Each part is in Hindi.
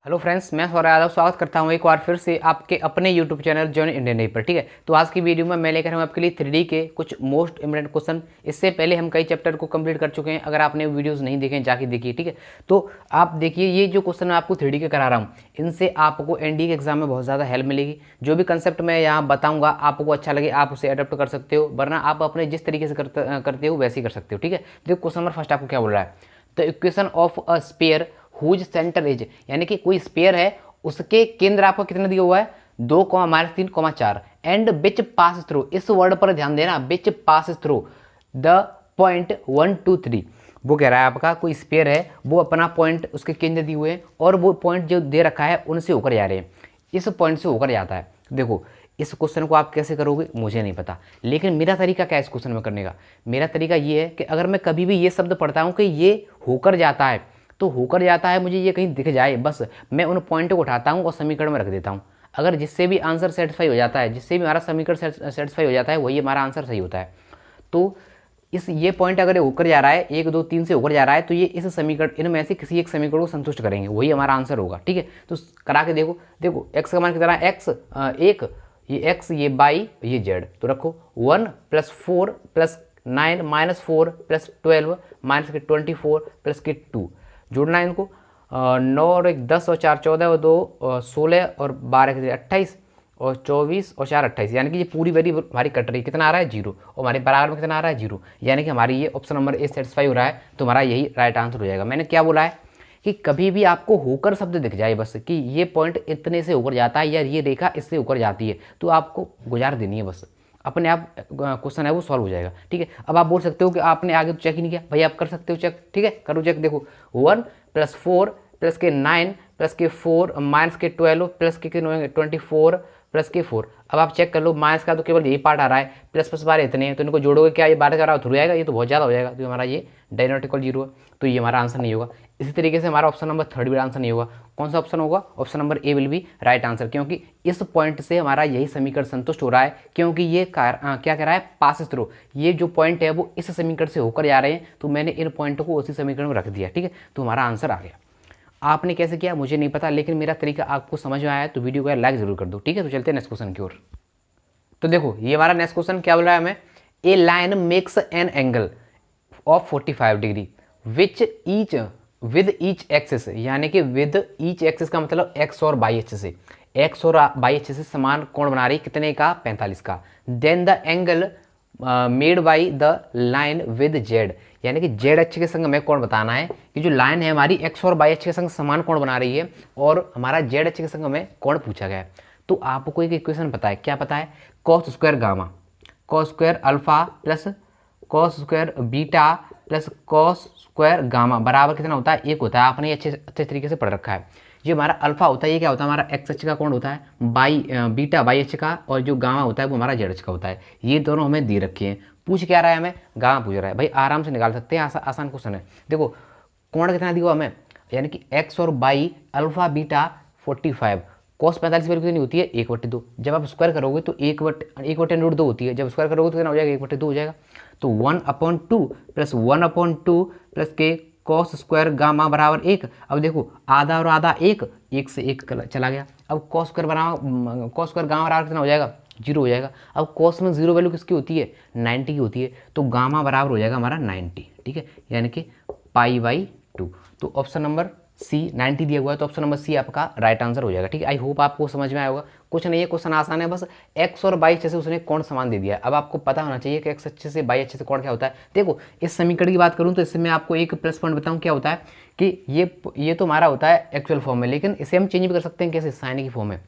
हेलो फ्रेंड्स, मैं सौरभ यादव स्वागत करता हूं एक बार फिर से आपके अपने YouTube channel join Indian day पर। ठीक है, तो आज की वीडियो में मैं लेकर हूं आपके लिए 3D के कुछ मोस्ट इंपोर्टेंट क्वेश्चन। इससे पहले हम कई चैप्टर को कंप्लीट कर चुके हैं। अगर आपने वीडियोस नहीं देखे जाके देखिए। ठीक है, तो आप देखिए ये जो क्वेश्चन मैं आपको 3D के करा रहा हूँ, इनसे आपको एनडीए के एग्जाम में बहुत ज़्यादा हेल्प मिलेगी। जो भी कंसेप्ट मैं यहाँ बताऊँगा आपको अच्छा लगे आप उसे अडोप्ट कर सकते हो, वरना आप अपने जिस तरीके से करते हो वैसे ही कर सकते हो। ठीक है, देखो क्वेश्चन नंबर फर्स्ट आपको क्या बोल रहा है। The equation of a sphere whose centre is, यानी कि कोई स्पेयर है उसके केंद्र आपको कितना दिया हुआ है 2,-3,4 एंड बिच पास थ्रू, इस वर्ड पर ध्यान देना, बिच पास थ्रू द पॉइंट 1, 2, 3। वो कह रहा है आपका कोई स्पेयर है, वो अपना पॉइंट उसके केंद्र दिए हुए हैं और वो पॉइंट जो दे रखा है उनसे होकर जा रहे हैं, इस पॉइंट से होकर जाता है। देखो इस क्वेश्चन को आप कैसे करोगे मुझे नहीं पता, लेकिन मेरा तरीका क्या है इस क्वेश्चन में करने का। मेरा तरीका ये है कि अगर मैं कभी भी ये शब्द पढ़ता हूँ कि ये होकर जाता है, तो होकर जाता है मुझे ये कहीं दिख जाए, बस मैं उन पॉइंट को उठाता हूँ और समीकरण में रख देता हूँ। अगर जिससे भी आंसर सेटिस्फाई हो जाता है, जिससे भी हमारा समीकरण सेटिस्फाई हो जाता है, वही हमारा आंसर सही होता है। तो इस ये पॉइंट अगर होकर जा रहा है 1, 2, 3 से होकर जा रहा है, तो ये इस समीकरण इनमें से किसी एक समीकरण को संतुष्ट करेंगे, वही हमारा आंसर होगा। ठीक है, तो करा के देखो। देखो एक्स का मान कितना है, एक्स 1, ये एक्स, ये बाई, ये जेड, तो रखो 1 + 4 + 9 -4 + 12 -24 + 2, जोड़ना है इनको। 9 और 1 10 और 4 14 और 2 16 और 12 28 और 24 और 4 28, यानी कि ये पूरी वैल्यू हमारी कट रही है। कितना आ रहा है 0, और हमारे बराबर में कितना आ रहा है 0, यानी कि हमारी ये ऑप्शन नंबर ए सेटिस्फाई हो रहा है, तो हमारा यही राइट आंसर हो जाएगा। मैंने क्या बोला है कि कभी भी आपको होकर शब्द दिख जाए, बस कि ये पॉइंट इतने से होकर जाता है या ये रेखा इससे होकर जाती है, तो आपको गुजार देनी है, बस अपने आप क्वेश्चन है वो सॉल्व हो जाएगा। ठीक है, अब आप बोल सकते हो कि आपने आगे तो चेक ही नहीं किया, भाई आप कर सकते हो चेक। ठीक है, करो चेक। देखो 1 + 4 + 9 + 4 -12 + 24 + 4। अब आप चेक कर लो, माइनस का तो केवल यही पार्ट आ रहा है, प्लस प्लस 12 इतने हैं, तो इनको जोड़ोगे क्या ये 12 का थ्रू आएगा, ये तो बहुत ज़्यादा हो जाएगा, तो हमारा ये डायनोटिकल 0 है, तो ये हमारा आंसर नहीं होगा। इसी तरीके से हमारा ऑप्शन नंबर 3 भी आंसर नहीं होगा। कौन सा ऑप्शन होगा, option number A will be right answer, क्योंकि इस पॉइंट से हमारा यही समीकरण संतुष्ट हो रहा है, क्योंकि ये क्या कह रहा है, पास थ्रू, ये जो पॉइंट है वो इस समीकरण से होकर जा रहे हैं, तो मैंने इन पॉइंटों को उसी समीकरण में रख दिया। ठीक है, तो हमारा आंसर आ गया। आपने कैसे किया मुझे नहीं पता, लेकिन मेरा तरीका आपको समझ में आया है तो वीडियो को लाइक जरूर कर दो। ठीक है, तो चलते हैं नेक्स्ट क्वेश्चन की ओर। तो देखो ये हमारा नेक्स्ट क्वेश्चन क्या बोल रहा है हमें, a line makes an angle of 45 degree which each with each axis, यानी कि विद ईच एक्सिस का मतलब एक्स और वाई एक्सिस से, एक्स और वाई एक्सिस से समान कोण बना रही, कितने का, 45 का। Then the angle made by the line with Z, यानी कि जेड अक्ष के संग हमें कोण बताना है कि जो लाइन है हमारी एक्स और वाई अक्ष के संग समान कोण बना रही है, और हमारा जेड अक्ष के संग हमें कोण पूछा गया है। तो आपको एक इक्वेशन पता है, क्या पता है, cos square gamma, cos square alpha plus cos square beta plus cos square gamma बराबर कितना होता है, 1 होता है। आपने अच्छे तरीके से पढ़ रखा है। जो हमारा अल्फा होता है ये क्या होता है, हमारा एक्स अक्ष का कोण होता है, बीटा वाई अक्ष का, और जो गामा होता है वो हमारा जेड अक्ष का होता है। ये दोनों हमें दे रखे हैं। पूछ क्या रहा है हमें, गामा पूछ रहा है। भाई आराम से निकाल सकते हैं, आसान क्वेश्चन है। देखो कोण कितना दिया हमें, यानी कि एक्स और Y alpha beta 45, cos 45 value कितनी होती है 1/2। जब आप स्क्वायर करोगे तो 1/√2 होती है, जब स्क्वायर करोगे तो कितना हो जाएगा 1/2 हो जाएगा। तो 1/2 + 1/2 प्लस के कॉस स्क्वायर गामा बराबर 1। अब देखो आधा और आधा 1 से 1 चला गया। अब कॉस स्क्वायर गामा बराबर कितना हो जाएगा 0 हो जाएगा। अब कॉस में 0 वैल्यू किसकी होती है 90 की होती है, तो गामा बराबर हो जाएगा हमारा 90। ठीक है, यानी कि π/2। तो ऑप्शन नंबर सी 90 दिया हुआ है, तो ऑप्शन नंबर सी आपका राइट आंसर हो जाएगा। ठीक है, आई होप आपको समझ में आया होगा। कुछ नहीं है, क्वेश्चन आसान है, बस एक्स और वाई अच्छे से उसने कौन समान दे दिया है। अब आपको पता होना चाहिए कि एक्स अच्छे से वाई अच्छे से कौन क्या होता है। देखो इस समीकरण की बात करूं तो इससे मैं आपको एक प्लस पॉइंट बताऊं, क्या होता है कि ये तो हमारा होता है एक्चुअल फॉर्म में, लेकिन इसे हम चेंज भी कर सकते हैं। कैसे, साइन की फॉर्म में।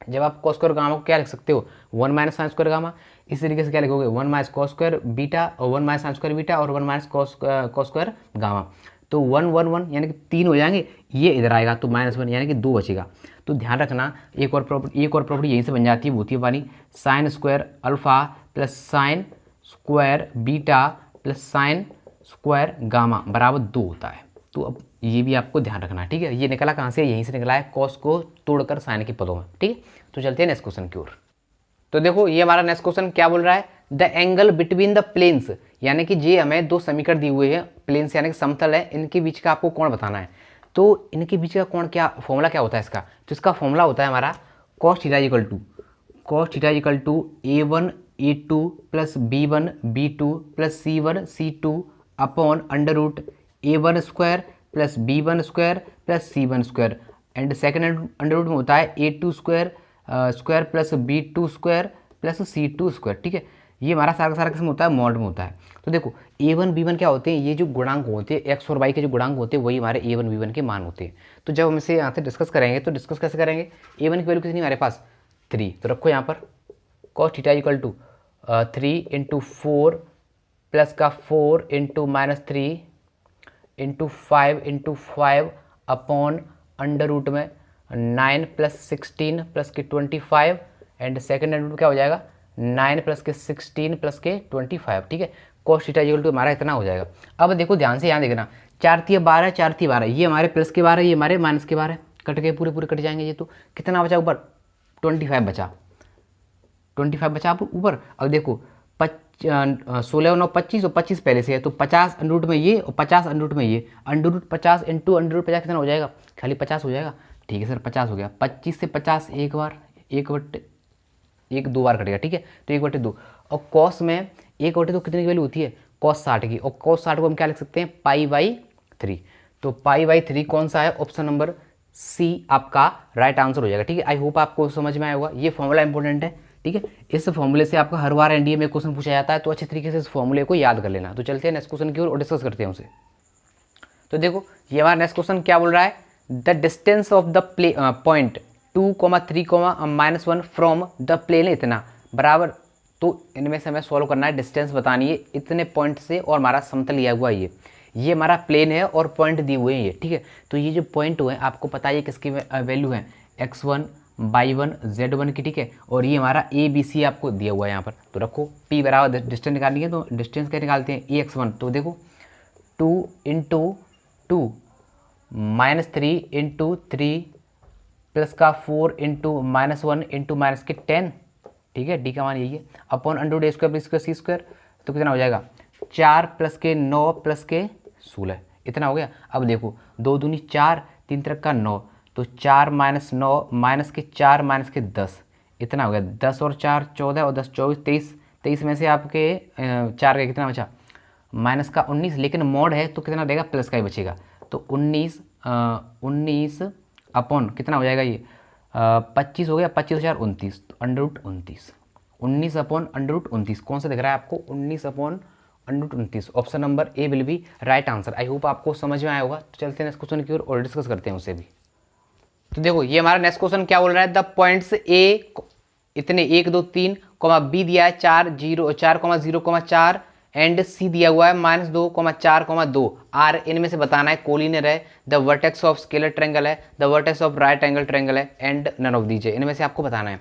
जब आप कॉस स्क्वायर गामा को क्या लिख सकते हो 1 - साइन स्क्वायर गामा, इस तरीके से क्या लिखोगे 1 - कॉस स्क्वायर बीटा और 1 - साइन स्क्वायर बीटा और 1 - कॉस स्क्वायर गामा। तो 1 1 1 यानी कि 3 हो जाएंगे, ये इधर आएगा तो -1 यानी कि 2 बचेगा। तो ध्यान रखना एक और प्रॉपर्टी यहीं से बन जाती है, वो होती है वाली sine square alpha plus sine square beta plus sine square gamma बराबर 2 होता है। तो अब ये भी आपको ध्यान रखना। ठीक है, ये निकला कहाँ से, यहीं से निकला है, कॉस को तोड़कर साइन के पदों में। ठीक है, तो चलते हैं नेक्स्ट क्वेश्चन की ओर। तो देखो ये हमारा नेक्स्ट क्वेश्चन क्या बोल रहा है, the angle between the planes, यानी कि ये हमें दो समीकरण दिए हुए हैं, प्लेन्स यानी कि समतल है, इनके बीच का आपको कोण बताना है। तो इनके बीच का कोण क्या फॉर्मूला क्या होता है इसका, तो इसका फॉर्मूला होता है हमारा cos theta equal to A1 A2 plus B1 B2 plus C1 C2 upon under root A1 square plus B1 square plus C1 square and second under root में होता है A2 square plus B2 square plus C2 square. ठीक है, ये हमारा सारा किस्म होता है मॉड में होता है। तो देखो A1 B1 क्या होते हैं, ये जो गुणांक होते हैं एक्स और वाई के जो गुणांक होते हैं वही हमारे A1 B1 के मान होते हैं। तो जब हम इसे यहाँ से डिस्कस करेंगे तो डिस्कस कैसे करेंगे, A1 की वैल्यू कितनी हमारे पास 3, तो रखो यहाँ पर cos theta equal to 3 into 4 plus का 4 into minus 3 into 5 upon under root में 9 प्लस 16 प्लस के 25 एंड सेकेंड अंडर रूट क्या हो जाएगा 9 प्लस के 16 प्लस के 25। ठीक है, cos थीटा इक्वल टू हमारा इतना हो जाएगा। अब देखो ध्यान से यहाँ देखना 4 3 12 4 3 12, ये हमारे प्लस के 12 ये हमारे माइनस के 12 कट गए, पूरे कट जाएंगे। ये तो कितना बचा ऊपर 25 बचा, 25 बचा आप ऊपर। अब देखो 16 और 9 25 और 25 पहले से है तो 50 अंडर रूट में ये और 50 अंडर रूट में ये, under root 50 into under root 50 कितना हो जाएगा, खाली 50 हो जाएगा। ठीक है सर 50 हो गया, 25 से 50 एक बार 1/2 बार कटेगा। ठीक है, तो 1/2 और कॉस में 1/2 कितने की वैल्यू होती है cos 60 की, और cos 60 को हम क्या लिख सकते हैं π/3। तो π/3 कौन सा है, ऑप्शन नंबर सी आपका राइट आंसर हो जाएगा। ठीक है, आई होप आपको समझ में आया होगा। ये फॉर्मूला इंपॉर्टेंट है। ठीक है, इस फॉर्मूले से आपका हर बार एनडीए में क्वेश्चन पूछा जाता है, तो अच्छे तरीके से इस फॉर्मूले को याद कर लेना। तो चलते हैं नेक्स्ट क्वेश्चन की ओर और डिस्कस करते हैं उसे। तो देखो ये हमारा नेक्स्ट क्वेश्चन क्या बोल रहा है, the distance of the point 2, 3, -1 from the plane इतना बराबर। तो इनमें से हमें सॉल्व करना है, डिस्टेंस बतानी है इतने पॉइंट से और हमारा समतल लिया हुआ ये हमारा प्लेन है और पॉइंट दिए हुए हैं ये। ठीक है, तो ये जो पॉइंट हुए हैं आपको पता है किसकी वैल्यू है x1 y1 z1 की। ठीक है, और ये हमारा ABC आपको दिया हुआ है यहाँ पर। तो रखो P बराबर डिस्टेंस निकालनी है, तो डिस्टेंस क्या निकालते हैं AX1। तो देखो 2 इंटू 2 -3 इंटू 3 प्लस का 4 इंटू -1 इंटू माइनस के 10। ठीक है, डी का मान यही है upon under root A² plus C square. तो कितना हो जाएगा 4 प्लस के 9 प्लस के 16, इतना हो गया। अब देखो 2 दूनी 4 3 तरह का 9, तो 4 - 9 माइनस के 4 माइनस के 10, इतना हो गया। 10 और 4 14 और 10 24 23, 23 में से आपके 4 का कितना बचा माइनस का 19, लेकिन मॉड है तो कितना देगा प्लस का ही बचेगा। तो 19 अपॉन कितना हो जाएगा ये 25 हो गया, 25 और 29 तो under root 29, 19 upon under root 29 कौन सा दिख रहा है आपको 19 upon under root 29। Option number A will be right answer. I hope आपको समझ में आया होगा। तो चलते हैं नेक्स्ट क्वेश्चन की ओर और डिस्कस करते हैं उसे भी। तो देखो ये हमारा नेक्स्ट क्वेश्चन क्या बोल रहा है, द पॉइंट्स ए इतने 1 2 3 बी दिया है 4 0 4 एंड सी दिया हुआ है -2 4 2 आर, इनमें से बताना है कोलिनियर है, the vertex of scalar triangle है, the vertex of right angle triangle है एंड नन ऑफ दीज है, इनमें से आपको बताना है।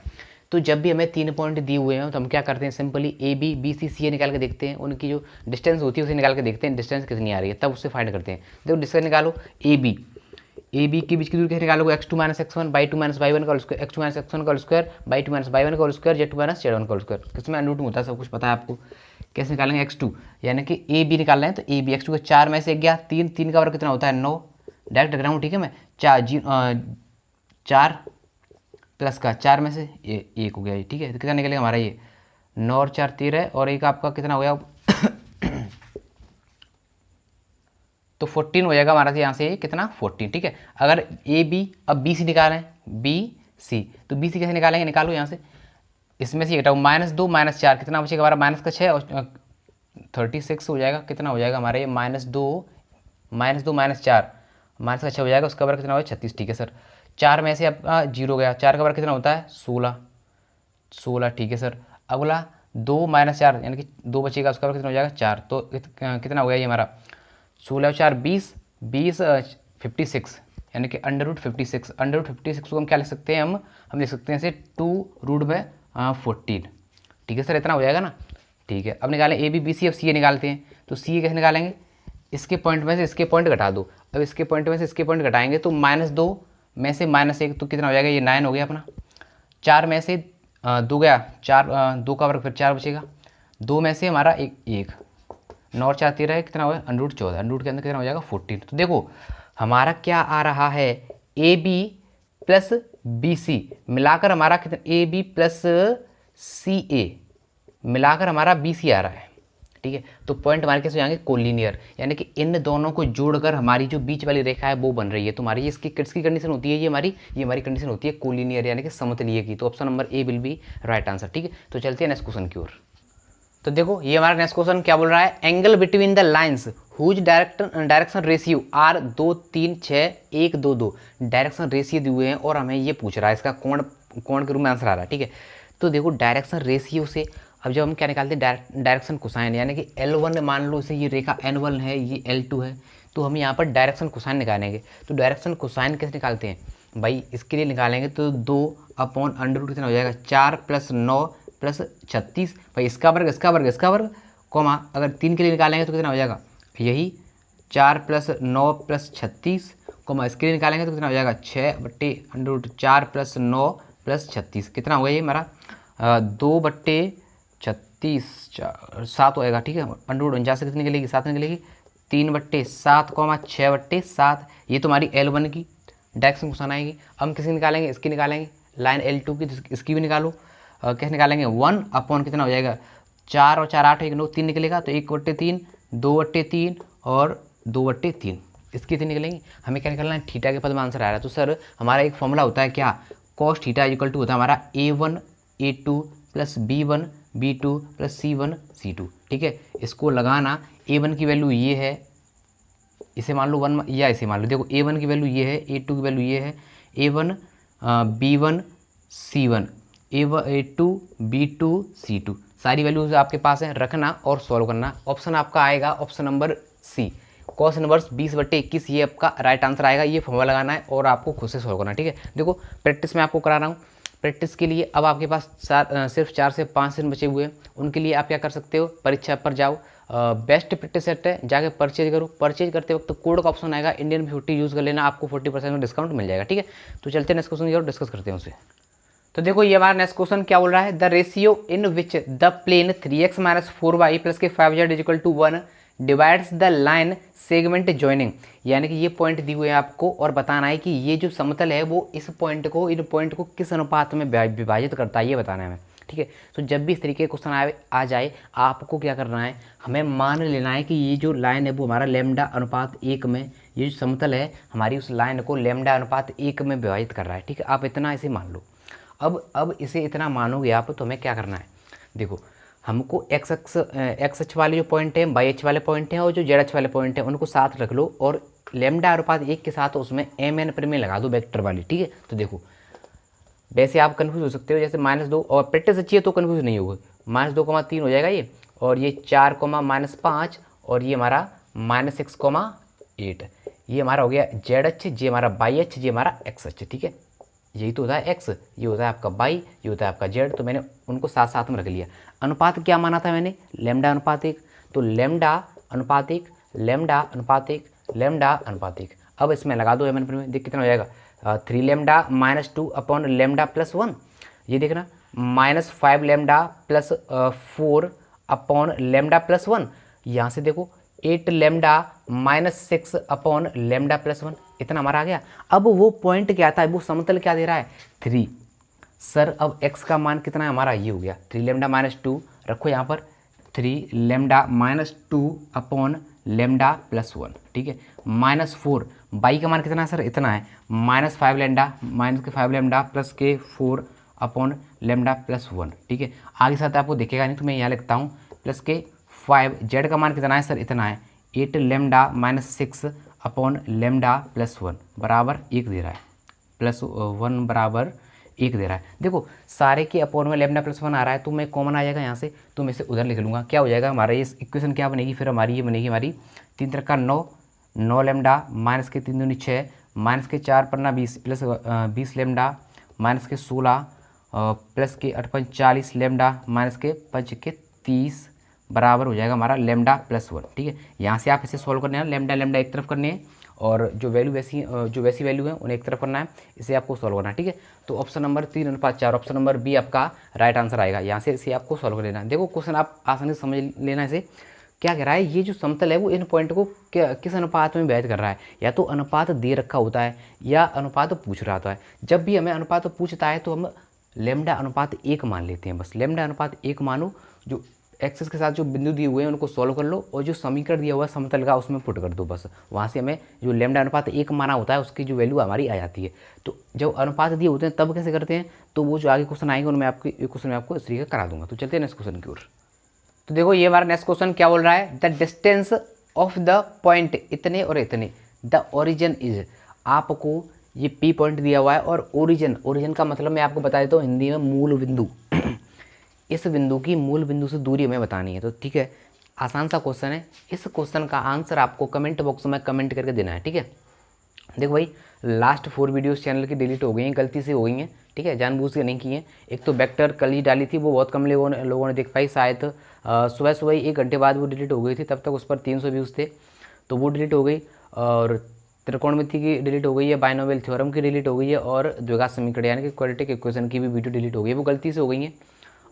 तो जब भी हमें 3 पॉइंट दिए हुए हैं तो हम क्या करते हैं, सिंपली ABC निकाल के देखते हैं, उनकी जो डिस्टेंस होती है उसे निकाल के देखते हैं डिस्टेंस कितनी आ रही है, तब उससे फाइंड करते हैं। देखो डिस्टेंस निकालो AB के बीच की दूरी कैसे निकालोगे, x2 - x1 /2 - y1 का स्क्वायर, x2 - x1 का स्क्वायर /2 - y1 का स्क्वायर, z2 - z1 का स्क्वायर, किसमें अंडर रूट में होता है सब कुछ पता है आपको। कैसे निकालेंगे x2, यानी कि AB निकाल रहे हैं तो AB x2 का 4 में से गया 3 का वर्ग कितना होता है 9, डायरेक्ट रख रहा हूँ। ठीक है, मैं 4 प्लस का 4 में से ये 1 हो गया। ठीक है, तो कितना निकलेगा हमारा ये 9 और 4 13 और एक आपका कितना हो गया तो 14 हो जाएगा हमारा यहाँ से कितना 14। ठीक है, अगर AB अब BC निकालें BC, तो BC कैसे निकालेंगे, निकालो यहाँ से इसमें से घटाओ -2 -4 कितना बचेगा हमारा माइनस का 6 और 36 हो जाएगा। कितना हो जाएगा हमारे -2 -4 माइनस का 6 हो जाएगा, उसका वर्ग कितना हो जाएगा 36। ठीक है सर, 4 में से आपका 0 गया, 4 का वर्ग कितना होता है 16। ठीक है सर, अगला 2 - 4 यानी कि 2 बचेगा, उसका वर्ग कितना हो जाएगा 4। तो कितना हो गया ये हमारा 16 और 4 20 56 यानी कि अंडर रूट 56 को हम क्या लिख सकते हैं, हम लिख सकते हैं इसे 2√14। ठीक है सर, इतना हो जाएगा ना। ठीक है, अब निकालें ABBC, अब CA निकालते हैं। तो CA कैसे निकालेंगे, इसके पॉइंट में से इसके पॉइंट घटा दो। अब इसके पॉइंट में से इसके पॉइंट घटाएंगे तो -2 में से -1 तो कितना हो जाएगा ये 9 हो गया अपना। 4 में से 2 गया, 2 का वर्ग फिर 4 बचेगा, 2 में से हमारा 1 9 और 4 13 है, कितना हो गया अंडर रूट 14, अंडर रूट के अंदर कितना हो जाएगा 14। तो देखो हमारा क्या आ रहा है, A B plus B C मिलाकर हमारा कितना, ए बी प्लस सी ए मिलाकर हमारा बी सी आ रहा है, ठीक है। तो पॉइंट हमारे कैसे हो जाएंगे, कोलिनियर, यानी कि इन दोनों को जोड़कर हमारी जो बीच वाली रेखा है वो बन रही है। तो हमारी इसकी किसकी कंडीशन होती है, ये हमारी कंडीशन होती है कोलिनियर यानी कि समतलीय की। तो option number A will be right answer, ठीक है। तो चलते हैं नेक्स्ट क्वेश्चन की ओर। तो देखो ये हमारा नेक्स्ट क्वेश्चन क्या बोल रहा है, angle between the lines whose direction ratio are 2 3 6 1 2 2 direction ratio दिए हुए हैं और हमें ये पूछ रहा है इसका कोण के रूप में आंसर आ रहा है, ठीक है। तो देखो डायरेक्शन रेशियो से अब जब हम क्या निकालते हैं, डायरेक्शन कोसाइन, यानी कि L1 मान लो इसे ये रेखा N1 है, ये L2 है, तो हम यहाँ पर डायरेक्शन कोसाइन निकालेंगे। तो डायरेक्शन कोसाइन कैसे निकालते हैं भाई, इसके लिए निकालेंगे तो 2/√, कितना हो जाएगा 4 + 9 + 36 भाई, इसका वर्ग इसका वर्ग इसका वर्ग, कोमा अगर 3 के लिए निकालेंगे तो कितना हो जाएगा, यही 4 + 9 + 36, कोमा इसके लिए निकालेंगे तो कितना हो जाएगा 6/√4 + 9 + 36, कितना होगा ये हमारा 2/36 7 होएगा, ठीक है। √49 से कितनी निकलेगी, 7 निकलेगी, 3/7, 6/7, ये तुम्हारी L1 की डायरेक्शन कोसाइन आएगी। अब हम किसकी निकालेंगे, इसकी निकालेंगे, लाइन L2 की, इसकी भी निकालो। कैसे निकालेंगे, 1 कितना हो जाएगा 4 और 4 8 1 9 3 निकलेगा, तो 1/3 2/3 और 2/3, इसकी कितनी निकलेंगी। हमें क्या निकालना है, थीटा के पद में आंसर आ रहा है। तो सर हमारा एक फॉर्मूला होता है क्या, cos थीटा इक्वल टू होता है हमारा A1 A2 + B1 B2 + C1 C2, ठीक है। इसको लगाना, A1 की वैल्यू ये है, इसे मान लो 1 या इसे मान लो, देखो A1 की वैल्यू ये है, A2 की वैल्यू ये है, A1 B1 C1 A2 B2 C2, सारी वैल्यूज आपके पास हैं, रखना और सॉल्व करना। ऑप्शन आपका आएगा option number C, cos inverse 20/21, ये आपका राइट आंसर आएगा। ये फॉर्मूला लगाना है और आपको खुद से सॉल्व करना है, ठीक है। देखो प्रैक्टिस में आपको करा रहा हूँ, प्रैक्टिस के लिए अब आपके पास सिर्फ 4 से 5 दिन बचे हुए हैं। उनके लिए आप क्या कर सकते हो, परीक्षा पर जाओ, बेस्ट प्रैक्टिस सेट है, जाके परचेज करो। परचेज करते वक्त कोड का ऑप्शन आएगा, इंडियन 50 यूज़ कर लेना, आपको 40% में डिस्काउंट मिल जाएगा, ठीक है। तो चलते हैं नेक्स्ट क्वेश्चन की ओर, डिस्कस करते हैं उसे। तो देखो ये हमारा नेक्स्ट क्वेश्चन क्या बोल रहा है, the ratio in which the plane 3x - 4y + 5z = 1 divides the line segment joining, यानी कि ये पॉइंट दी हुए हैं आपको और बताना है कि ये जो समतल है वो इस पॉइंट को, इन पॉइंट को किस अनुपात में विभाजित करता है, ये बताना है हमें, ठीक है। तो जब भी इस तरीके का क्वेश्चन आ जाए, आपको क्या करना है, हमें मान लेना है कि ये जो लाइन है वो हमारा λ/1 में, ये जो समतल है हमारी उस लाइन को λ/1 में विभाजित कर रहा है, ठीक है। आप इतना इसे मान लो। अब इसे इतना मानोगे आप, तो हमें क्या करना है, देखो हमको एक्स अक्ष वाले जो पॉइंट है, वाई अक्ष वाले पॉइंट हैं और जो जेड अक्ष वाले पॉइंट हैं उनको साथ रख लो और λ/1 के साथ उसमें mn प्रमेय लगा दो वेक्टर वाली, ठीक है। तो देखो वैसे आप कन्फ्यूज हो सकते हो, जैसे -2 और प्रैक्टिस अच्छी है तो कन्फ्यूज नहीं होगा, -2,3 हो जाएगा ये, और ये 4, -5 और ये हमारा -6,8, ये हमारा हो गया जेड अक्ष, ये हमारा वाई अक्ष, ये हमारा एक्स अक्ष, ठीक है। यही तो होता है एक्स, ये होता है आपका वाई, ये होता है आपका जेड। तो मैंने उनको साथ साथ में रख लिया। अनुपात क्या माना था मैंने, λ/1, तो λ/1 λ/1 λ/1। अब इसमें लगा दो mn में, देख कितना हो जाएगा 3λ - 2/λ + 1, ये देखना -5λ + 4/λ + 1, यहाँ से देखो 8λ - 6/λ + 1, इतना हमारा आ गया। अब वो पॉइंट क्या था, वो समतल क्या दे रहा है 3। सर अब x का मान कितना है हमारा, ये हो गया 3λ - 2, रखो यहाँ पर 3λ - 2/λ + 1, ठीक है। -4, y का मान कितना है सर, इतना है -5λ + 4/λ + 1, ठीक है। आगे साथ आपको दिखेगा नहीं तो मैं यहाँ लिखता हूँ +5, z का मान कितना है सर, इतना है 8λ - 6/λ + 1 बराबर 1 दे रहा है, +1 बराबर 1 दे रहा है। देखो सारे के अपॉन में λ + 1 आ रहा है, तो मैं कॉमन आ जाएगा यहाँ से, तो मैं इसे उधर लिख लूँगा। क्या हो जाएगा हमारा ये इक्वेशन क्या बनेगी, फिर हमारी ये बनेगी हमारी 3 × 9 9λ -3 दूनी 6 -4 × 20 + 20λ -16 + 8 × 40λ -5 × 30 बराबर हो जाएगा हमारा λ + 1, ठीक है। यहाँ से आप इसे सॉल्व करने हैं, λ एक तरफ करने हैं और जो वैसी वैल्यू है उन्हें एक तरफ करना है, इसे आपको सॉल्व करना है, ठीक है। तो option number 3/4, option number B आपका राइट आंसर आएगा। यहाँ से इसे आपको सॉल्व कर लेना है। देखो क्वेश्चन आप आसानी से समझ लेना इसे, क्या कह रहा है, ये जो समतल है वो इन पॉइंट को किस अनुपात में व्यक्त कर रहा है। या तो अनुपात दे रखा होता है या अनुपात पूछ रहा होता है। जब भी हमें अनुपात पूछता है तो हम लैम्डा अनुपात 1 मान लेते हैं। बस लैम्डा अनुपात 1 मानो, जो एक्सेस के साथ जो बिंदु दिए हुए हैं उनको सॉल्व कर लो और जो समीकरण दिया हुआ है समतल का उसमें पुट कर दो। बस वहाँ से हमें जो लैम्डा अनुपात 1 माना होता है उसकी जो वैल्यू हमारी आ जाती है। तो जब अनुपात दिए होते हैं तब कैसे करते हैं, तो वो जो आगे क्वेश्चन आएंगे उनमें क्वेश्चन में आपको इस तरीके करा दूंगा। तो चलते हैं नेक्स्ट क्वेश्चन की ओर। तो देखो ये हमारा नेक्स्ट क्वेश्चन क्या बोल रहा है, the distance of the point इतने और इतने, द ओरिजिन इज, आपको ये पी पॉइंट दिया हुआ है और ओरिजिन का मतलब मैं आपको बता देता हूँ हिंदी में मूल बिंदु। इस बिंदु की मूल बिंदु से दूरी हमें बतानी है। तो ठीक है, आसान सा क्वेश्चन है। इस क्वेश्चन का आंसर आपको कमेंट बॉक्स में कमेंट करके देना है। ठीक है, देखो भाई लास्ट 4 वीडियोस चैनल की डिलीट हो गई हैं, गलती से हो गई हैं। ठीक है, जानबूझ के नहीं की हैं। एक तो वेक्टर कल ही डाली थी, वो बहुत कम लोगों ने देख पाई। शायद सुबह 1 घंटे बाद वो डिलीट हो गई थी, तब तक उस पर 300 व्यूज़ थे, तो वो डिलीट हो गई। और त्रिकोणमिति की डिलीट हो गई है, बाइनोमियल थ्योरम की डिलीट हो गई है, और द्विघात समीकरण यानी कि क्वाड्रेटिक इक्वेशन की भी वीडियो डिलीट हो गई है, वो गलती से हो गई हैं।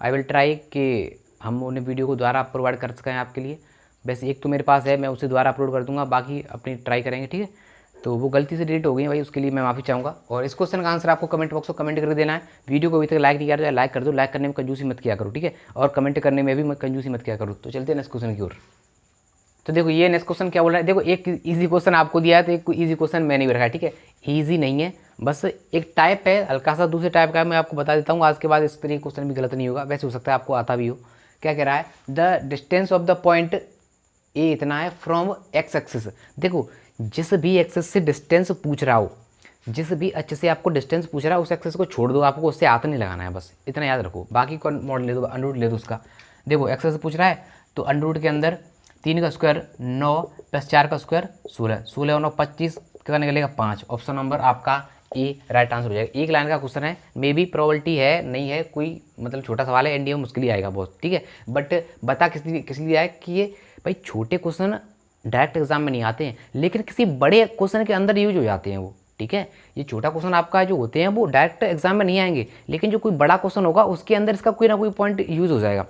आई विल ट्राई कि हम उन्हें वीडियो को दोबारा प्रोवाइड कर सकें आपके लिए। वैसे एक तो मेरे पास है, मैं उसे दोबारा अपलोड कर दूंगा, बाकी अपनी ट्राई करेंगे। ठीक है, तो वो गलती से डिलीट हो गई है भाई, उसके लिए मैं माफ़ी चाहूँगा। और इस क्वेश्चन का आंसर आपको कमेंट बॉक्स में कमेंट करके देना है। वीडियो को अभी तक लाइक नहीं किया तो लाइक कर दो, लाइक करने में कंजूसी मत किया करो। ठीक है, और कमेंट करने में भी कंजूसी मत किया करो। तो चलते हैं नेक्स्ट क्वेश्चन की ओर। तो देखो ये नेक्स्ट क्वेश्चन क्या बोल रहा है, देखो एक इजी क्वेश्चन आपको दिया है तो एक इजी क्वेश्चन मैंने भी रखा है। ठीक है, ईजी नहीं है, बस एक टाइप है हल्का सा, दूसरे टाइप का है, मैं आपको बता देता हूँ। आज के बाद इस तरीके क्वेश्चन भी गलत नहीं होगा, वैसे हो सकता है आपको आता भी हो। क्या कह रहा है, the distance of the point A इतना है फ्रॉम एक्स एक्सिस। देखो जिस भी एक्सिस से डिस्टेंस पूछ रहा हो, जिस भी अच्छे से आपको डिस्टेंस पूछ रहा है उस एक्सिस को छोड़ दो, आपको उससे हाथ नहीं लगाना है, बस इतना याद रखो। बाकी कौन मॉडल ले दो, अंडर ले दो उसका। देखो एक्सिस पूछ रहा है तो अंडर के अंदर 3 का स्क्वायर 9 + 4 का स्क्वायर 16, 16 और 9 25, कितना निकलेगा 5। ऑप्शन नंबर आपका ए राइट आंसर हो जाएगा। एक लाइन का क्वेश्चन है, मे बी प्रोबेबिलिटी है नहीं है, कोई मतलब छोटा सवाल है, एनडीए में मुश्किल ही आएगा बहुत। ठीक है, बट बता किस लिए आया कि ये भाई छोटे क्वेश्चन डायरेक्ट एग्जाम में नहीं आते हैं, लेकिन किसी बड़े क्वेश्चन के अंदर यूज हो जाते हैं वो। ठीक है, ये छोटा क्वेश्चन आपका जो होते हैं वो डायरेक्ट एग्जाम में नहीं आएंगे, लेकिन जो कोई बड़ा क्वेश्चन होगा उसके अंदर इसका कोई ना कोई पॉइंट यूज हो जाएगा।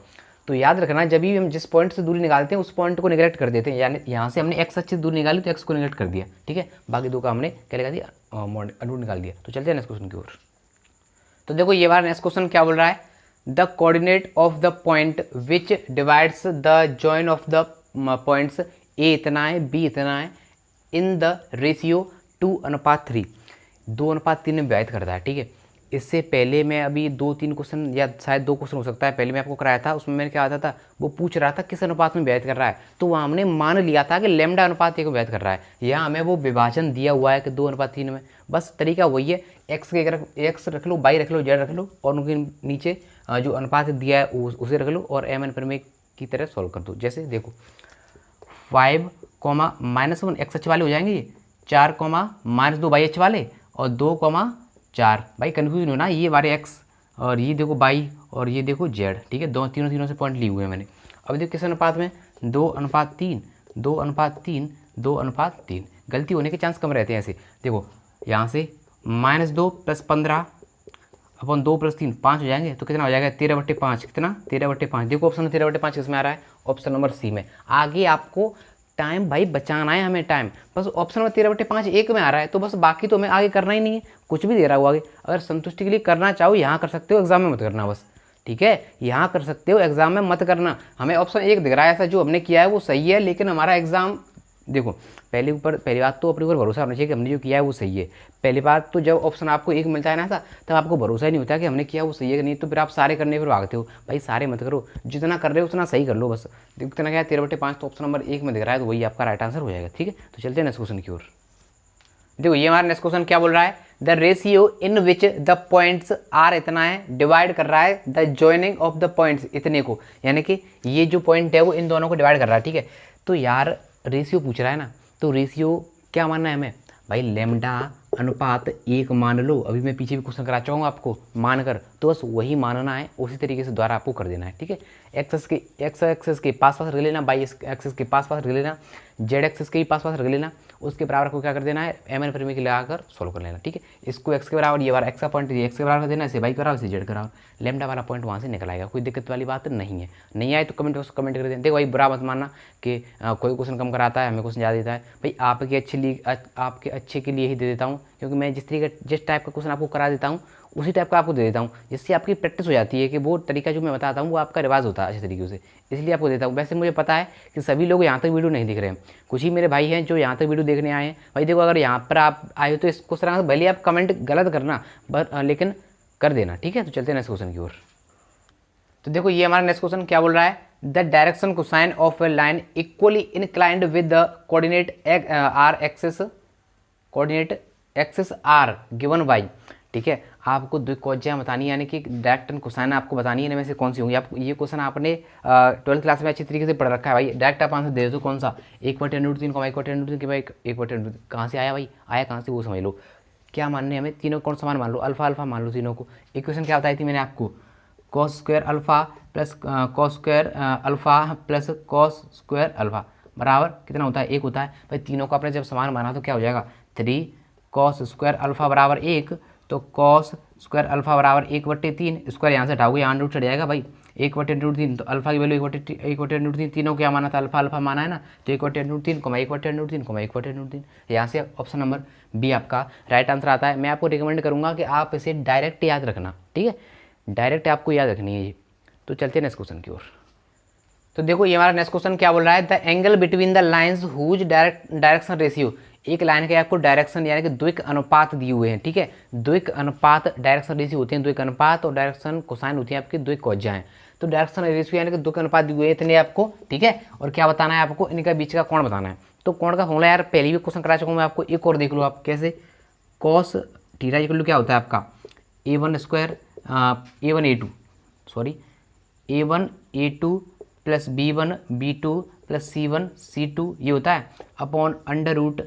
तो याद रखना, जब भी हम जिस पॉइंट से दूरी निकालते हैं उस पॉइंट को निगलेक्ट कर देते हैं। यानी यहाँ से हमने एक्स अच्छी दूरी निकाली तो एक्स को निगलेक्ट कर दिया। ठीक है, बाकी दो का हमने क्या लगा दिया, अंडर निकाल दिया। तो चलते हैं नेक्स्ट क्वेश्चन की ओर। तो देखो ये बार नेक्स्ट क्वेश्चन क्या बोल रहा है, the coordinate of the point which divides the join of the points A इतना है बी इतना है इन द रेशियो 2:3, 2:3 में व्यक्त करता है। ठीक है, इससे पहले मैं अभी 2-3 क्वेश्चन या शायद 2 क्वेश्चन हो सकता है पहले मैं आपको कराया था, उसमें मैंने क्या आता था, वो पूछ रहा था किस अनुपात में व्यक्त कर रहा है, तो वहाँ हमने मान लिया था कि लैम्डा अनुपात 1 में व्यक्त कर रहा है। यहाँ हमें वो विभाजन दिया हुआ है कि 2:3 में। बस तरीका वही है, एक्स रख लो, वाई रख लो, जेड रख लो, और उनके नीचे जो अनुपात दिया है उसे रख लो और एम एन प्रमेय की तरह सॉल्व कर दो। जैसे देखो 5, -1 एक्स एच वाले हो जाएंगे, ये 4, -2 वाई एच वाले, और 2, 4। भाई कन्फ्यूजन हो ना, ये हमारे एक्स और ये देखो वाई और ये देखो जेड। ठीक है, तीनों से पॉइंट लिए हुए हैं मैंने। अब देखो किस अनुपात में, 2:3, 2:3, 2:3। गलती होने के चांस कम रहते हैं ऐसे। देखो यहाँ से -2 + 15 अपन 2 + 3 5 हो जाएंगे, तो कितना हो जाएगा 13/5। कितना 13/5। देखो ऑप्शन 13/5 किस में आ रहा है, ऑप्शन नंबर सी में। आगे आपको टाइम भाई बचाना है हमें टाइम, बस ऑप्शन में 13/5 एक में आ रहा है, तो बस बाकी तो हमें आगे करना ही नहीं है, कुछ भी दे रहा हो आगे। अगर संतुष्टि के लिए करना चाहो यहाँ कर सकते हो, एग्जाम में मत करना बस। ठीक है, यहाँ कर सकते हो, एग्जाम में मत करना। हमें ऑप्शन 1 दिख रहा है, ऐसा जो हमने किया है वो सही है, लेकिन हमारा एग्जाम देखो पहली बात तो अपने ऊपर भरोसा होना चाहिए कि हमने जो किया है वो सही है। पहली बात तो जब ऑप्शन आपको 1 मिलता है ना ऐसा, तब आपको भरोसा ही नहीं होता कि हमने किया वो सही है कि नहीं, तो फिर आप सारे करने पर भागते हो। भाई सारे मत करो, जितना कर रहे हो उतना सही कर लो बस। कितना क्या है 13/5, तो ऑप्शन नंबर 1 में दिख रहा है, तो वही आपका राइट आंसर हो जाएगा। ठीक है, तो चलते हैं नेक्स्ट क्वेश्चन की ओर। देखो ये हमारा नेक्स्ट क्वेश्चन क्या बोल रहा है, the ratio in which the points are इतना है, डिवाइड कर रहा है the joining of the points इतने को, यानी कि ये जो पॉइंट है वो इन दोनों को डिवाइड कर रहा है। ठीक है, तो यार रेशियो पूछ रहा है ना, तो रेशियो क्या मानना है हमें भाई, लैम्डा अनुपात 1 मान लो। अभी मैं पीछे भी क्वेश्चन करा चाहूँगा आपको मानकर, तो बस वही मानना है, उसी तरीके से द्वारा आपको कर देना है। ठीक है, एक्स एक्सेस के पास रख लेना, वाई एक्सेस के पास रख लेना, जेड एक्सेस के पास रख लेना, उसके बराबर को क्या कर देना है, एम एन परिमेय लगाकर सोल्व कर लेना। ठीक है, इसको एक्स के बराबर, ये वाला एक्स का पॉइंट एक्स के बराबर कर देना, इसे वाई के बराबर, इसे जेड के बराबर, लैम्डा वाला पॉइंट वहाँ से निकल आएगा। कोई दिक्कत वाली बात नहीं है। नहीं आए तो कमेंट बॉक्स कमेंट कर देना। देखो भाई बुरा मत मानना कि कोई क्वेश्चन कम कराता है, हमें क्वेश्चन ज़्यादा देता है। भाई आपके अच्छे के लिए ही दे देता हूँ, क्योंकि मैं जिस टाइप का क्वेश्चन आपको करा देता हूँ उसी टाइप का आपको दे देता हूँ, जिससे आपकी प्रैक्टिस हो जाती है कि वो तरीका जो मैं बताता हूँ वो आपका रिवाज होता है अच्छे तरीके से, इसलिए आपको देता हूँ। वैसे मुझे पता है कि सभी लोग यहाँ तक वीडियो नहीं देख रहे हैं, कुछ ही मेरे भाई हैं जो यहाँ तक वीडियो देखने आए हैं। भाई देखो, अगर यहाँ पर आप आए हो तो इस क्वेश्चन का भले आप कमेंट गलत करना, लेकिन कर देना। ठीक है, तो चलते हैं नेक्स्ट क्वेश्चन की ओर। तो देखो ये हमारा नेक्स्ट क्वेश्चन क्या बोल रहा है, the direction cosine of a line equally inclined with the coordinate are axis are given by. ठीक है, आपको द्विकोज्या बतानी है, यानी कि डायरेक्ट एंड कोसाइन आपको बतानी है, इनमें से कौन सी होंगी। आप ये क्वेश्चन आपने 12th क्लास में अच्छी तरीके से पढ़ रखा है भाई। डायरेक्ट आप आंसर दे दो, कौन सा 1/√3 1/√3 कि भाई 1/√3 कहाँ से आया भाई, आया कहाँ से वो समझ लो। क्या मानने हमें, तीनों कौन समान मान लो, अल्फा अल्फा मान लो तीनों को। इक्वेशन क्या बताई थी मैंने आपको, cos square alpha plus cos square alpha plus cos square alpha बराबर कितना होता है, 1 होता है। भाई तीनों को आपने जब समान माना तो क्या हो जाएगा, 3 कॉस स्क्वायर अल्फा बराबर 1, तो कॉस स्क्वायर अल्फा बराबर 1/3, स्क्वायर यहाँ से हटाओगे, यहाँ रूट चढ़ जाएगा भाई 1/√3, तो अल्फा की वैल्यू 1/√3, तीनों क्या माना था, अल्फा अल्फा माना है ना, तो 1/√3 1/√3 1/√3। यहाँ से ऑप्शन नंबर बी आपका राइट आंसर आता है। मैं आपको रिकमेंड करूँगा कि आप इसे डायरेक्ट याद रखना। ठीक है, डायरेक्ट आपको याद रखनी है ये। तो चलते हैं नेक्स्ट क्वेश्चन की ओर। तो देखो ये हमारा नेक्स्ट क्वेश्चन क्या बोल रहा है, the angle between the lines whose direction ratio, एक लाइन के आपको डायरेक्शन यानी कि द्विक अनुपात दिए हुए हैं। ठीक है, द्विक अनुपात डायरेक्शन रेशियो होते हैं, द्विक अनुपात, और डायरेक्शन कोसाइन होती है आपकी द्विक कोज्याएं। तो डायरेक्शन रेशियो यानी कि द्विक अनुपात दिए हुए हैं इतने आपको। ठीक है, और क्या बताना है आपको, इनका बीच का कोण बताना है। तो कोण का फॉर्मूला यार पहले भी क्वेश्चन करा चुका हूँ मैं आपको, एक और देख लो आप कैसे। कॉस थीटा इक्वल टू क्या होता है आपका, A1 square A1 A2 plus B1 plus C1 ये होता है upon under root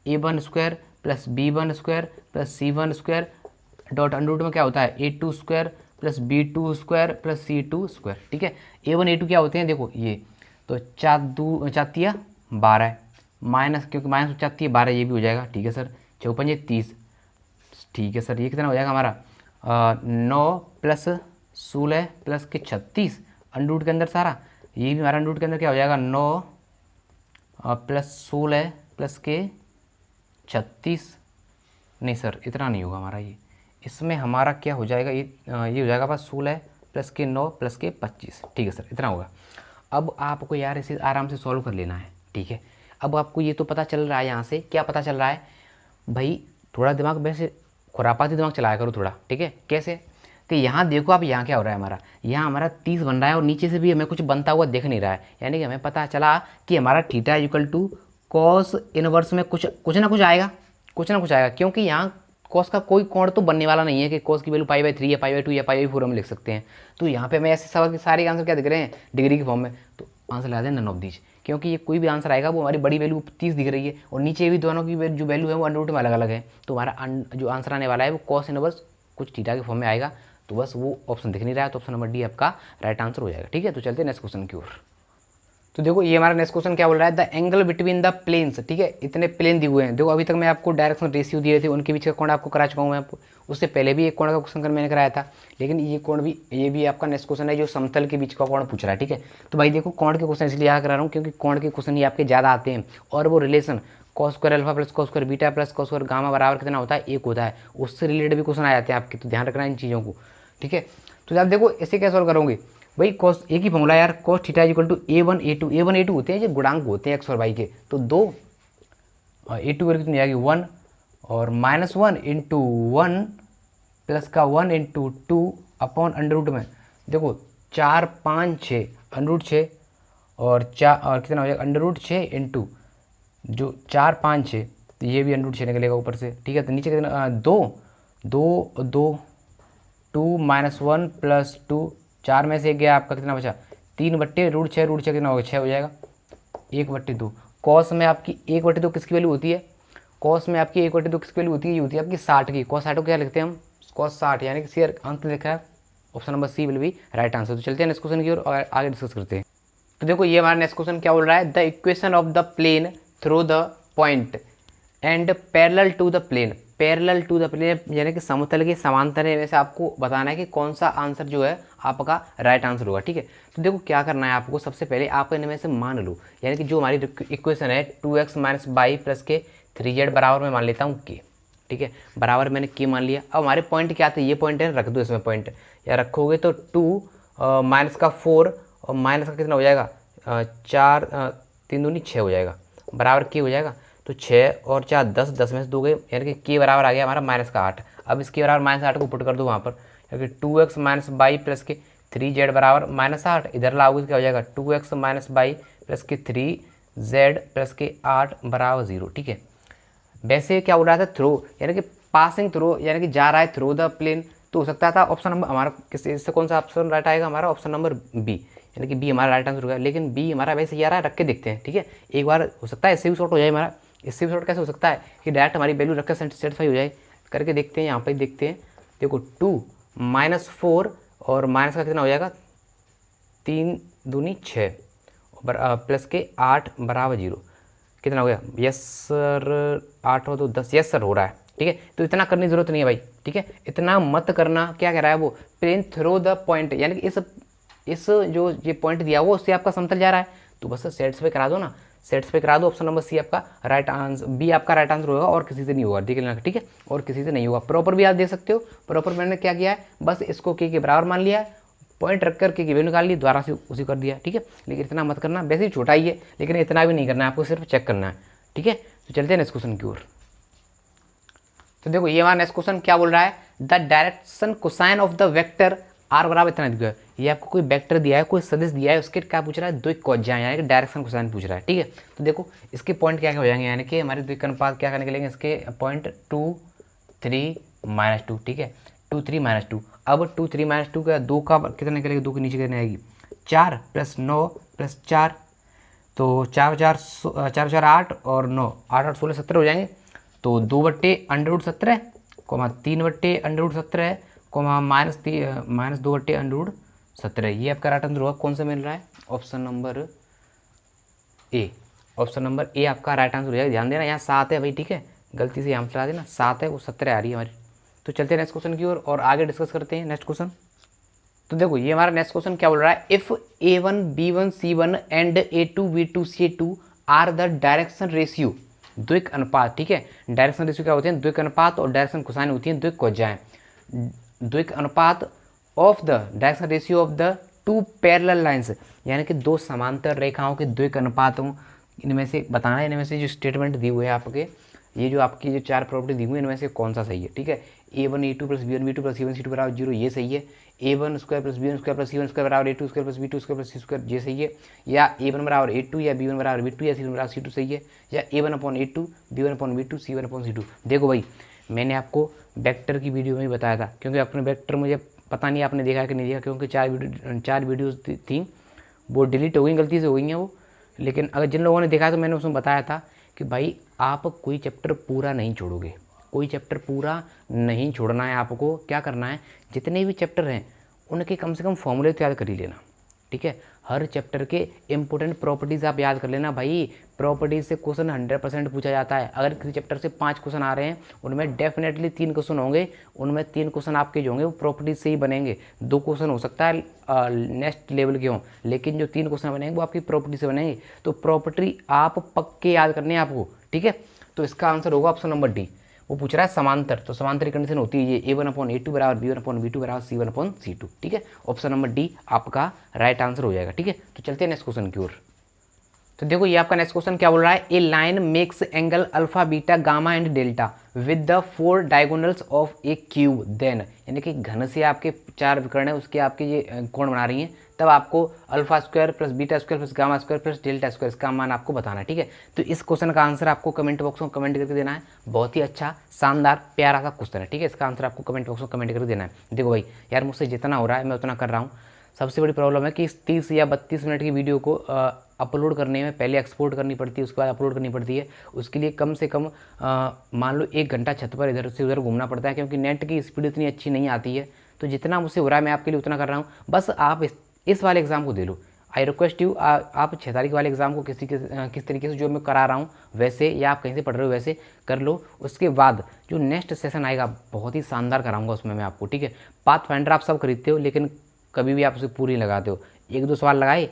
A1 square plus B1 square plus C1 square dot under root में क्या होता है, A2 square plus B2 square plus C2 square. ठीक है, A1 A2 क्या होते हैं, देखो ये तो 4×2 = 12 माइनस, क्योंकि माइनस 4 × 12 ये भी हो जाएगा। ठीक है सर, 4×5 = 30। ठीक है सर, ये कितना हो जाएगा हमारा 9 प्लस 16 प्लस के 36 अंडर रूट के अंदर सारा, ये भी हमारा अंडर रूट के अंदर क्या हो जाएगा 9 प्लस 16 प्लस के 36। नहीं सर इतना नहीं होगा हमारा, ये इसमें हमारा क्या हो जाएगा, ये हो जाएगा बस 16 प्लस के 9 प्लस के 25। ठीक है सर, इतना होगा। अब आपको यार इसे आराम से सॉल्व कर लेना है। ठीक है, अब आपको ये तो पता चल रहा है, यहाँ से क्या पता चल रहा है भाई, थोड़ा दिमाग वैसे खुरापाती दिमाग चलाया करो थोड़ा। ठीक है, कैसे कि यहाँ देखो आप, यहाँ क्या हो रहा है हमारा, यहाँ हमारा 30 बन रहा है और नीचे से भी हमें कुछ बनता हुआ दिख नहीं रहा है, यानी कि हमें पता चला कि हमारा theta equal to cos inverse में कुछ ना कुछ आएगा, क्योंकि यहाँ कॉस का कोई कोण तो बनने वाला नहीं है कि कॉस की वैल्यू π/3 या π/2 या π/4 हम लिख सकते हैं। तो यहाँ पे हमें ऐसे सवाल के सारे आंसर क्या दिख रहे हैं, डिग्री के फॉर्म में, तो आंसर लगा दें नन ऑफ दीज, क्योंकि ये कोई भी आंसर आएगा वो हमारी बड़ी वैल्यू 30 दिख रही है और नीचे भी दोनों की जो वैल्यू है वो अंडर रूट में अलग अलग है। तो हमारा जो आंसर आने वाला है वो कॉस इनवर्स कुछ थीटा के फॉर्म में आएगा। तो बस वो ऑप्शन दिख नहीं रहा है, तो ऑप्शन नंबर डी आपका राइट आंसर हो जाएगा। ठीक है, तो चलते हैं नेक्स्ट क्वेश्चन की ओर। तो देखो ये हमारा नेक्स्ट क्वेश्चन क्या बोल रहा है, the angle between the planes. ठीक है, इतने प्लेन दिए हुए हैं। देखो अभी तक मैं आपको डायरेक्शन रेशियो दिए थे, उनके बीच का कोण आपको करा चुका हूँ मैं आपको, उससे पहले भी एक कोण का क्वेश्चन मैंने कराया था, लेकिन ये भी आपका नेक्स्ट क्वेश्चन है जो समतल के बीच का कोण पूछ रहा है। ठीक है, तो भाई देखो कोण के क्वेश्चन इसलिए यहाँ करा रहा हूँ क्योंकि कोण के क्वेश्चन ही आपके ज़्यादा आते हैं, और वो relation cos square alpha plus cos square beta plus cos square gamma बराबर कितना होता है, 1 होता है। उससे रिलेटेड भी क्वेश्चन आ जाते हैं आपके, तो ध्यान रखना इन चीज़ों को। ठीक है, तो आप देखो इसे क्या सॉल्व करोगे भाई, कॉस एक ही फॉर्मूला यार, cos theta equal to A1 A2 होते हैं जो गुणांक होते हैं एक्स और वाई के, तो 2 A2 वैल्यू कितनी आएगी 1 और -1 × 1 प्लस का 1 × 2 अपॉन अंडर रूट में, देखो 4 5 6 अंडर रूट 6 और कितना हो जाएगा अंडर रूट 6 × जो 4 5 6, तो ये भी अंडर रूट 6 निकलेगा ऊपर से। ठीक है, तो नीचे कितना 2 2 -1 प्लस 2, 4 में से गया आपका कितना बचा 3/√6 कितना होगा 6 हो जाएगा 1/2। कॉस में आपकी 1/2 किसकी वैल्यू होती है, कॉस में आपकी 1/2 किसकी वैल्यू होती है, ये होती है आपकी 60 की। कॉस 60 को क्या लिखते हैं हम, कॉस 60, यानी कि सी अंत लिखा है, option number C will be right answer. तो चलते हैं नेक्स्ट क्वेश्चन की ओर और आगे डिस्कस करते हैं। तो देखो ये हमारा नेक्स्ट क्वेश्चन क्या बोल रहा है, the equation of the plane through the point and parallel to the plane, parallel to the plane यानी कि समतल के समांतर है। वैसे आपको बताना है कि कौन सा आंसर जो है आपका राइट आंसर होगा, ठीक है। तो देखो क्या करना है आपको, सबसे पहले आप इनमें से मान लो, यानी कि जो हमारी इक्वेशन है 2x माइनस बाई प्लस के 3z बराबर मैं मान लेता हूँ के, ठीक है, बराबर मैंने के मान लिया। अब हमारे पॉइंट क्या आते हैं, ये पॉइंट है, रख दो इसमें पॉइंट, या रखोगे तो 2 माइनस का 4 और माइनस का कितना हो जाएगा 4, 3 दूनी 6 हो जाएगा, बराबर के हो जाएगा। तो 6 और 4 10, 10 में से 2 गए, यानी कि के बराबर आ गया हमारा माइनस का 8। अब इसके बराबर माइनस 8 को पुट कर दो वहाँ पर, क्योंकि 2x माइनस बाई प्लस के 3z बराबर माइनस 8, इधर लाओगे क्या हो जाएगा 2x माइनस बाई प्लस के 3z प्लस के 8 बराबर 0, ठीक है। वैसे क्या बोल रहा था, थ्रो यानी कि पासिंग थ्रो, यानी कि जा रहा है थ्रो द प्लेन, तो हो सकता था ऑप्शन नंबर हमारा किस, इससे कौन सा ऑप्शन राइट आएगा हमारा, ऑप्शन नंबर बी, यानी कि बी हमारा राइट आंसर होगा। लेकिन बी हमारा वैसे आ रहा है, रख के देखते हैं, ठीक है। एक बार हो सकता है इससे भी शॉर्ट हो जाए हमारा, इससे भी शॉर्ट कैसे हो सकता है कि डायरेक्ट हमारी वैल्यू रख कर सेटिस्फाई हो जाए, करके देखते हैं। यहाँ पर देखते हैं, देखो 2 माइनस 4 और माइनस का कितना हो जाएगा 3 दूनी 6 प्लस के 8 बराबर 0, कितना हो गया, यस सर 8 हो तो 10, यस सर हो रहा है, ठीक है। तो इतना करने की जरूरत नहीं है भाई, ठीक है, इतना मत करना। क्या कह रहा है वो, प्लेन थ्रो द पॉइंट, यानी कि इस जो ये पॉइंट दिया वो उससे आपका समतल जा रहा है, तो बस सेटिस्फाई करा दो ना, सेटिस्फाई करा दो। ऑप्शन नंबर सी आपका राइट आंसर, बी आपका राइट आंसर होगा, और किसी से नहीं होगा, देख लेना, ठीक है, और किसी से नहीं होगा। प्रॉपर भी आप देख सकते हो, प्रॉपर मैंने क्या किया है, बस इसको के बराबर मान लिया है, पॉइंट रख कर के वैल्यू निकाल ली, दोबारा से उसी कर दिया, ठीक है। लेकिन इतना मत करना, वैसे ही छोटा ही है, लेकिन इतना भी नहीं करना है आपको, सिर्फ चेक करना है, ठीक है। तो चलते हैं नेक्स्ट क्वेश्चन की ओर। तो देखो ये हमारा नेक्स्ट क्वेश्चन क्या बोल रहा है, the direction cosine of the vector are बराबर इतना दिया है। ये आपको कोई वेक्टर दिया है, कोई सदिश दिया है, उसके क्या पूछ रहा है, द्विक कोज्या यानी कि डायरेक्शन कोसाइन पूछ रहा है, ठीक है। तो देखो इसके पॉइंट क्या क्या हो जाएंगे, यानी कि हमारे द्विक अनुपात क्या करने के लिए, इसके पॉइंट 2 3 माइनस 2, ठीक है, 2 3 माइनस 2। अब 2 3 माइनस 2 का 2 का कितना निकलेगा, 2 के नीचे कितने आएगी 4 प्लस 9 प्लस 4, तो 4 4 8 और 9 8 8 16 17 हो जाएंगे। तो 2/√17 कोमा 3/√17 कोमा माइनस 2/√17, ये आपका राइट आंसर होगा। कौन सा मिल रहा है, ऑप्शन नंबर ए, ऑप्शन नंबर ए आपका राइट आंसर हो जाएगा। ध्यान देना यहाँ 7 है भाई, ठीक है, गलती से यहाँ चला देना, 7 है वो 17 आ रही है हमारी। तो चलते हैं नेक्स्ट क्वेश्चन की ओर और आगे डिस्कस करते हैं नेक्स्ट क्वेश्चन। तो देखो ये हमारा नेक्स्ट क्वेश्चन क्या बोल रहा है, if A1 B1 C1 and A2 B2 C2 are the direction ratio, द्विक अनुपात, ठीक है। डायरेक्शन रेशियो क्या होते हैं, द्विक अनुपात, और डायरेक्शन कोसाइन होती है द्विक कोज्याएं। द्विक अनुपात of the direction ratio of the 2 parallel lines, यानी कि 2 समांतर रेखाओं के द्विक अनुपातों, इनमें से बताना है, इनमें से जो स्टेटमेंट दी हुई है आपके, ये जो आपकी जो 4 प्रॉपर्टी दी हुई है, इनमें से कौन सा सही है, ठीक है। A1 A2 plus B1 B2 plus C1 C2 बराबर 0, ये सही है। A1 square plus B1 square plus C1 square बराबर A2 square plus B2 square plus C square, ये सही है। या A1 बराबर A2 या B1 बराबर B2 या C1 बराबर C2 सही है। या A1/A2 B1/B2 C1/C2। देखो भाई मैंने आपको वेक्टर की वीडियो में भी बताया था, क्योंकि अपने वेक्टर मुझे पता नहीं आपने देखा कि नहीं देखा, क्योंकि 4 वीडियोज़ थी, वो डिलीट हो गई, गलती से हो गई हैं वो। लेकिन अगर जिन लोगों ने देखा तो मैंने उसमें बताया था कि भाई आप कोई चैप्टर पूरा नहीं छोड़ोगे, कोई चैप्टर पूरा नहीं छोड़ना है। आपको क्या करना है, जितने भी चैप्टर हैं उनके कम से कम फॉर्मूले तो याद कर ही लेना, ठीक है। हर चैप्टर के इंपॉर्टेंट प्रॉपर्टीज़ आप याद कर लेना भाई। प्रॉपर्टीज़ से क्वेश्चन 100% पूछा जाता है। अगर किसी चैप्टर से 5 क्वेश्चन आ रहे हैं, उनमें डेफिनेटली 3 क्वेश्चन होंगे, उनमें 3 क्वेश्चन आपके जो होंगे वो प्रॉपर्टीज से ही बनेंगे। 2 क्वेश्चन हो सकता है नेक्स्ट लेवल के हों, लेकिन जो 3 क्वेश्चन बनेंगे वो आपकी प्रॉपर्टी से बनेंगे। तो प्रॉपर्टी आप पक्के याद करने हैं आपको, ठीक है। तो इसका आंसर होगा ऑप्शन नंबर डी। वो पूछ रहा है समांतर, तो समांतर कंडीशन होती है ये A1/A2 बराबर B1/B2 बराबर C1/C2, ठीक है। ऑप्शन नंबर डी आपका राइट आंसर हो जाएगा, ठीक है। तो चलते हैं नेक्स्ट क्वेश्चन की ओर। तो देखो ये आपका नेक्स्ट क्वेश्चन क्या बोल रहा है, a line makes angle alpha beta gamma and delta with the 4 diagonals of a cube, then यानी कि घन से आपके 4 विकर्ण है, उसके आपके ये कोण बना रही हैं, तब आपको alpha square plus beta square plus gamma square plus delta square इसका मान आपको बताना है, ठीक है। तो इस क्वेश्चन का आंसर आपको कमेंट बॉक्स में कमेंट करके देना है। बहुत ही अच्छा शानदार प्यारा सा क्वेश्चन है, ठीक है। इसका आंसर आपको कमेंट बॉक्स में कमेंट करके देना है। देखो भाई यार मुझसे जितना हो रहा है मैं उतना कर रहा हूँ। सबसे बड़ी प्रॉब्लम है कि इस 30 या 32 मिनट की वीडियो को अपलोड करने में पहले एक्सपोर्ट करनी पड़ती है, उसके बाद अपलोड करनी पड़ती है। उसके लिए कम से कम मान लो 1 घंटा छत पर इधर से उधर घूमना पड़ता है, क्योंकि नेट की स्पीड इतनी अच्छी नहीं आती है। तो जितना मुझसे हो रहा है मैं आपके लिए उतना कर रहा हूँ। बस आप इस वाले एग्ज़ाम को दे लो, आई रिक्वेस्ट यू, आप 6 तारीख वाले एग्ज़ाम को किस तरीके से जो मैं करा रहा हूँ वैसे, या आप कहीं से पढ़ रहे हो वैसे कर लो। उसके बाद जो नेक्स्ट सेशन आएगा बहुत ही शानदार कराऊंगा उसमें मैं आपको, ठीक है। पाथफाइंडर आप सब खरीदते हो लेकिन कभी भी आप उसे पूरी लगाते हो, 1-2 सवाल लगाए,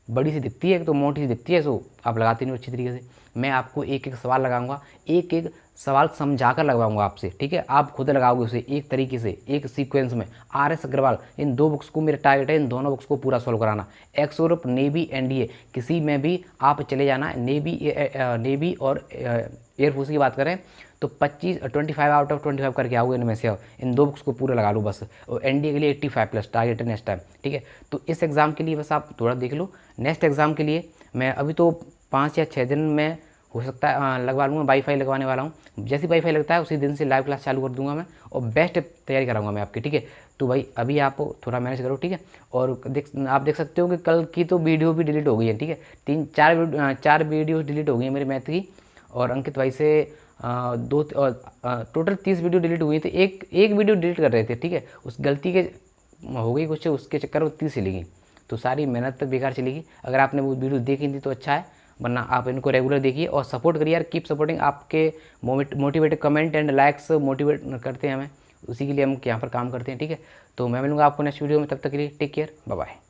बड़ी सी दिखती है, एक तो मोटी सी दिखती है, सो आप लगाते नहीं अच्छी तरीके से। मैं आपको एक एक सवाल लगाऊंगा, एक एक सवाल समझा कर लगवाऊंगा आपसे, ठीक है। आप खुद लगाओगे उसे एक तरीके से, एक सीक्वेंस में। RS अग्रवाल, इन 2 बुक्स को मेरा टारगेट है, इन दोनों बुक्स को पूरा सॉल्व कराना। एक्स यूरोप, नेवी, NDA, किसी में भी आप चले जाना। नेवी और एयरफोर्स की बात करें तो 25 आउट ऑफ 25 करके आओगे इनमें से। इन 2 बुक्स को पूरा लगा लो बस। और NDA के लिए 85+ टारगेट है नेक्स्ट टाइम, ठीक है। तो इस एग्ज़ाम के लिए बस आप थोड़ा देख लो। नेक्स्ट एग्ज़ाम के लिए मैं अभी तो 5 या 6 दिन में हो सकता है लगवा लूँगा, वाईफाई लगवाने वाला हूँ। जैसे वाईफाई लगता है उसी दिन से लाइव क्लास चालू कर दूंगा मैं, और बेस्ट तैयारी कराऊंगा मैं आपकी, ठीक है। तो भाई अभी आप थोड़ा मैनेज करो, ठीक है। और आप देख सकते हो कि कल की तो वीडियो भी डिलीट हो गई है, ठीक है। 4 वीडियो डिलीट हो गई है मेरे मैथ की, और अंकित भाई से टोटल 30 वीडियो डिलीट हुई थी। एक वीडियो डिलीट कर रहे थे, ठीक है। उस गलती के हो गई कुछ, उसके चक्कर में 30 चली गई, तो सारी मेहनत तक बेकार चलेगी। अगर आपने वो वीडियो देखी थी तो अच्छा है, वरना आप इनको रेगुलर देखिए और सपोर्ट करिए यार। कीप सपोर्टिंग, आपके motivated comment and likes motivate करते हैं हमें, उसी के लिए हम यहाँ पर काम करते हैं, ठीक है। तो मैं मिलूंगा आपको नेक्स्ट वीडियो में, तब तक के लिए टेक केयर, बाय बाय।